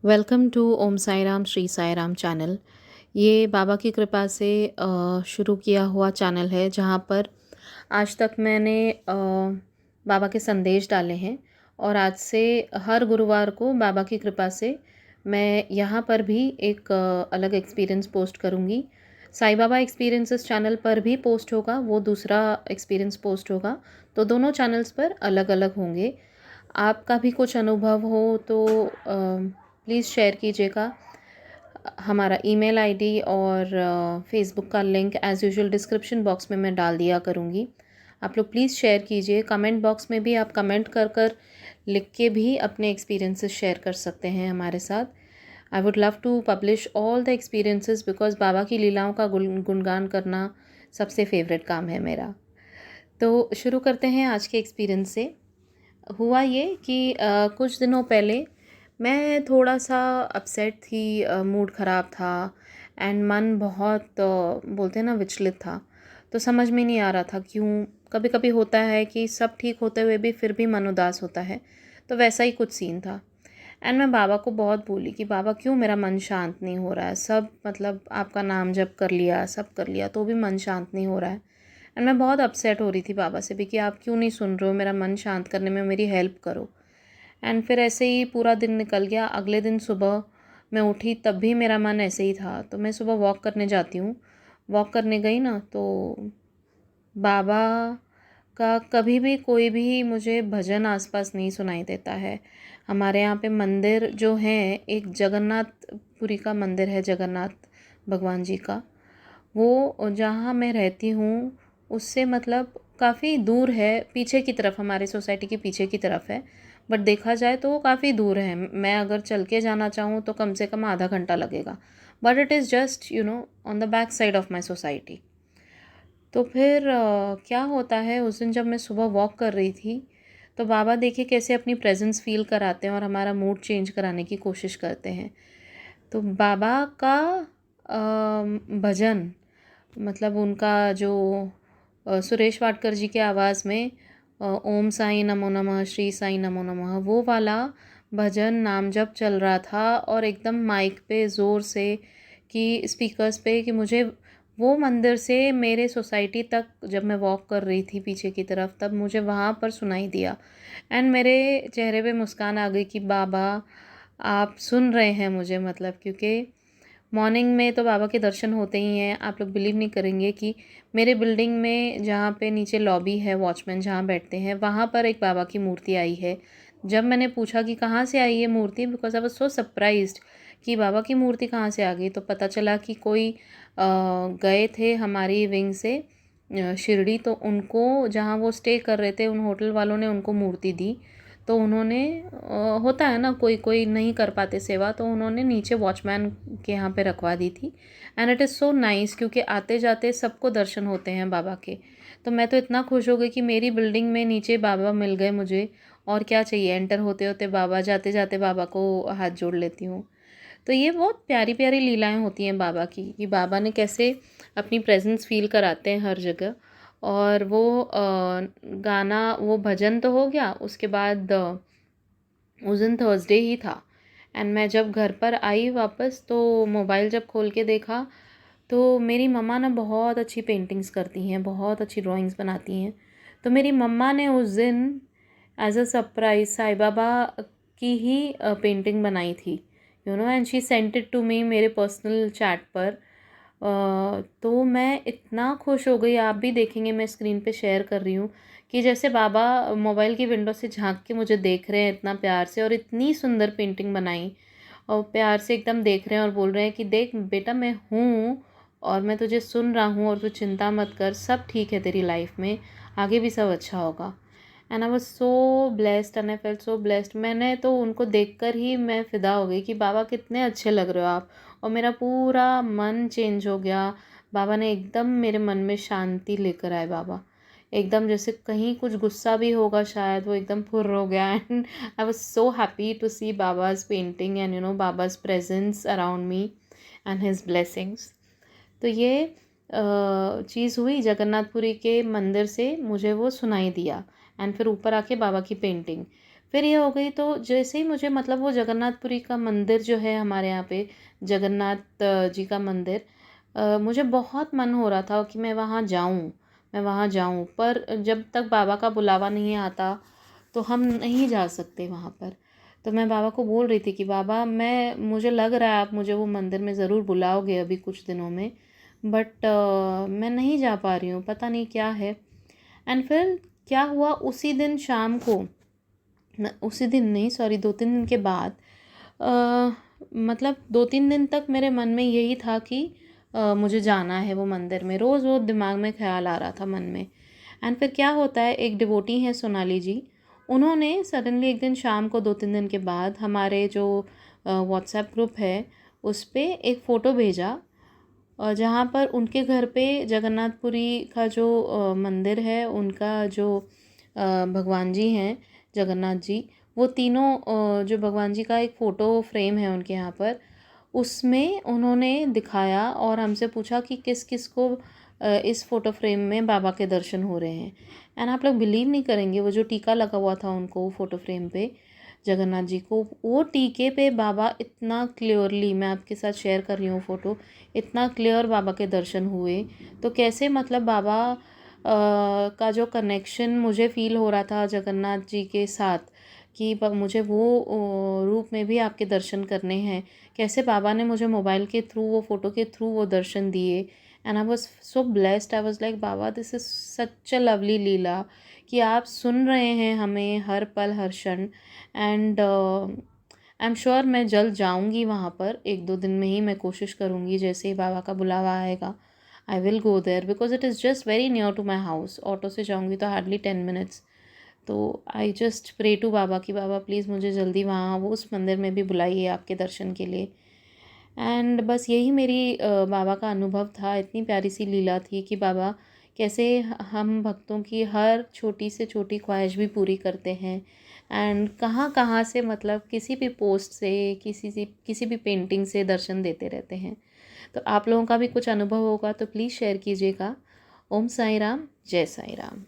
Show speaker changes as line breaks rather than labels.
Welcome to Om Sai Ram Shri Sai Ram channel. ये बाबा की कृपा से शुरू किया हुआ चैनल है जहाँ पर आज तक मैंने बाबा के संदेश डाले हैं। और आज से हर गुरुवार को बाबा की कृपा से मैं यहाँ पर भी एक अलग एक्सपीरियंस पोस्ट करूँगी। साईं बाबा एक्सपीरियंसेस चैनल पर भी पोस्ट होगा, वो दूसरा एक्सपीरियंस पोस्ट होगा। तो दोनों चैनल्स पर अलग अलग होंगे। आपका भी कुछ अनुभव हो तो प्लीज़ शेयर कीजिएगा। हमारा ईमेल आईडी और फेसबुक का link as usual description box में मैं डाल दिया करूँगी। आप लोग प्लीज़ शेयर कीजिए। कमेंट बॉक्स में भी आप कमेंट कर कर लिख के भी अपने एक्सपीरियंसेस शेयर कर सकते हैं हमारे साथ। I would love to publish all the experiences because Baba की लीलाओं का गुणगान करना सबसे फेवरेट काम है मेरा। तो शुरू करते हैं आज के एक्सपीरियंस से। हुआ ये कि कुछ दिनों पहले मैं थोड़ा-सा अपसेट थी, मूड ख़राब था एंड मन बहुत बोलते हैं ना विचलित था। तो समझ में नहीं आ रहा था क्यों? कभी-कभी होता है कि सब ठीक होते हुए भी फिर भी मन उदास होता है। तो वैसा ही कुछ सीन था एंड मैं बाबा को बहुत बोली कि बाबा क्यों मेरा मन शांत नहीं हो रहा है? सब मतलब आपका नाम जप कर लिया, सब कर लिया तो भी मन शांत नहीं हो रहा है। एंड मैं बहुत अपसेट हो रही थी बाबा से भी कि आप क्यों नहीं सुन रहे हो, मेरा मन शांत करने में मेरी हेल्प करो। एंड फिर ऐसे ही पूरा दिन निकल गया। अगले दिन सुबह मैं उठी तब भी मेरा मन ऐसे ही था। तो मैं सुबह वॉक करने जाती हूँ। वॉक करने गई ना तो बाबा का कभी भी कोई भी मुझे भजन आसपास नहीं सुनाई देता है। हमारे यहाँ पे मंदिर जो है, एक जगन्नाथपुरी का मंदिर है, जगन्नाथ भगवान जी का। वो जहाँ मैं रहती हूँ उससे मतलब काफ़ी दूर है, पीछे की तरफ, हमारी सोसाइटी के पीछे की तरफ है। बट देखा जाए तो वो काफ़ी दूर है। मैं अगर चल के जाना चाहूँ तो कम से कम आधा घंटा लगेगा। But it is just on the back side of my society. तो फिर क्या होता है, उस दिन जब मैं सुबह वॉक कर रही थी तो बाबा देखिए कैसे अपनी प्रेजेंस फील कराते हैं और हमारा मूड चेंज कराने की कोशिश करते हैं। तो बाबा का भजन, मतलब उनका जो सुरेश वाडकर जी के आवाज़ में ओम साईं नमो नमः, श्री साईं नमो नमः, वो वाला भजन नाम जप चल रहा था और एकदम माइक पे ज़ोर से कि स्पीकर्स पे, कि मुझे वो मंदिर से मेरे सोसाइटी तक जब मैं वॉक कर रही थी पीछे की तरफ तब मुझे वहाँ पर सुनाई दिया। एंड मेरे चेहरे पे मुस्कान आ गई कि बाबा आप सुन रहे हैं मुझे, मतलब क्योंकि मॉर्निंग में तो बाबा के दर्शन होते ही हैं। आप लोग बिलीव नहीं करेंगे कि मेरे बिल्डिंग में जहाँ पे नीचे लॉबी है, वॉचमैन जहाँ बैठते हैं, वहाँ पर एक बाबा की मूर्ति आई है। जब मैंने पूछा कि कहाँ से आई ये मूर्ति, because I was so surprised कि बाबा की मूर्ति कहाँ से आ गई, तो पता चला कि कोई गए थे हमारी विंग से शिरडी, तो उनको जहाँ वो स्टे कर रहे थे उन होटल वालों ने उनको मूर्ति दी। तो उन्होंने होता है ना कोई कोई नहीं कर पाते सेवा, तो उन्होंने नीचे वॉचमैन के यहाँ पे रखवा दी थी। And it is so nice क्योंकि आते जाते सबको दर्शन होते हैं बाबा के। तो मैं तो इतना खुश हो गई कि मेरी बिल्डिंग में नीचे बाबा मिल गए मुझे, और क्या चाहिए। एंटर होते होते बाबा, जाते जाते बाबा को हाथ जोड़ लेती हूँ। तो ये बहुत प्यारी प्यारी लीलाएं होती हैं बाबा की, कि बाबा ने कैसे अपनी प्रेजेंस फील कराते हैं हर जगह। और वो गाना, वो भजन तो हो गया। उसके बाद उस दिन थर्सडे ही था एंड मैं जब घर पर आई वापस तो मोबाइल जब खोल के देखा तो मेरी मम्मा ना बहुत अच्छी पेंटिंग्स करती हैं, बहुत अच्छी ड्राइंग्स बनाती हैं। तो मेरी मम्मा ने उस दिन as a surprise Sai Baba की ही पेंटिंग बनाई थी, and she sent it to me मेरे पर्सनल चैट पर। तो मैं इतना खुश हो गई, आप भी देखेंगे, मैं स्क्रीन पे शेयर कर रही हूँ, कि जैसे बाबा मोबाइल की विंडो से झांक के मुझे देख रहे हैं इतना प्यार से, और इतनी सुंदर पेंटिंग बनाई और प्यार से एकदम देख रहे हैं और बोल रहे हैं कि देख बेटा मैं हूँ और मैं तुझे सुन रहा हूँ और तू चिंता मत कर, सब ठीक है तेरी लाइफ में, आगे भी सब अच्छा होगा। And I was so blessed and I felt so blessed. मैंने तो उनको देखकर ही मैं फ़िदा हो गई कि बाबा कितने अच्छे लग रहे हो आप, और मेरा पूरा मन चेंज हो गया। बाबा ने एकदम मेरे मन में शांति लेकर आए बाबा। एकदम जैसे कहीं कुछ गुस्सा भी होगा शायद, वो एकदम फुर्र हो गया। And I was so happy to see Baba's painting and Baba's presence around me and his blessings. तो ये चीज़ हुई जगन्नाथपुरी के मंदिर से, मुझे वो सुनाई दिया। एंड फिर ऊपर आके बाबा की पेंटिंग, फिर ये हो गई, तो जैसे ही मुझे मतलब वो जगन्नाथपुरी का मंदिर जो है हमारे यहाँ पे, जगन्नाथ जी का मंदिर, मुझे बहुत मन हो रहा था कि मैं वहाँ जाऊँ, मैं वहाँ जाऊँ, पर जब तक बाबा का बुलावा नहीं आता तो हम नहीं जा सकते वहाँ पर। तो मैं बाबा को बोल रही थी कि बाबा, मुझे लग रहा है आप मुझे वो मंदिर में ज़रूर बुलाओगे अभी कुछ दिनों में, बट मैं नहीं जा पा रही हूँ, पता नहीं क्या है। एंड फिर क्या हुआ, उसी दिन शाम को, उसी दिन नहीं, सॉरी, 2-3 दिन के बाद, मतलब 2-3 दिन तक मेरे मन में यही था कि मुझे जाना है वो मंदिर में, रोज़ वो दिमाग में ख्याल आ रहा था मन में। एंड फिर क्या होता है, एक डिवोटी हैं सोनाली जी, उन्होंने सडनली एक दिन शाम को 2-3 दिन के बाद हमारे जो व्हाट्सएप ग्रुप है उस पे एक फ़ोटो भेजा, जहाँ पर उनके घर पे जगन्नाथपुरी का जो मंदिर है, उनका जो भगवान जी हैं जगन्नाथ जी, वो तीनों जो भगवान जी का एक फ़ोटो फ्रेम है उनके यहाँ पर, उसमें उन्होंने दिखाया और हमसे पूछा कि किस किस को इस फ़ोटो फ्रेम में बाबा के दर्शन हो रहे हैं। एंड आप लोग बिलीव नहीं करेंगे, वो जो टीका लगा हुआ था उनको फ़ोटो फ्रेम पे जगन्नाथ जी को, वो टीके पे बाबा इतना क्लियरली, मैं आपके साथ शेयर कर रही हूँ फ़ोटो, इतना क्लियर बाबा के दर्शन हुए। तो कैसे मतलब बाबा का जो कनेक्शन मुझे फ़ील हो रहा था जगन्नाथ जी के साथ, कि मुझे वो रूप में भी आपके दर्शन करने हैं, कैसे बाबा ने मुझे मोबाइल के थ्रू, वो फ़ोटो के थ्रू वो दर्शन दिए। And I was so blessed, I was like Baba, this is such a lovely leela कि आप सुन रहे हैं हमें हर पल हर क्षण। एंड आई एम श्योर मैं जल्द जाऊंगी वहाँ पर, 1-2 दिन में ही मैं कोशिश करूँगी, जैसे ही बाबा का बुलावा आएगा I will go there, because it is just very near to my house, auto से जाऊँगी तो हार्डली 10 मिनट्स। तो I just pray to Baba कि बाबा प्लीज़ मुझे जल्दी वहाँ वो उस मंदिर में भी बुलाइए आपके दर्शन के लिए। एंड बस यही मेरी बाबा का अनुभव था, इतनी प्यारी सी लीला थी कि बाबा कैसे हम भक्तों की हर छोटी से छोटी ख्वाहिश भी पूरी करते हैं। एंड कहाँ कहाँ से, मतलब किसी भी पोस्ट से, किसी भी पेंटिंग से दर्शन देते रहते हैं। तो आप लोगों का भी कुछ अनुभव होगा तो प्लीज़ शेयर कीजिएगा। ओम साई राम, जय साई राम।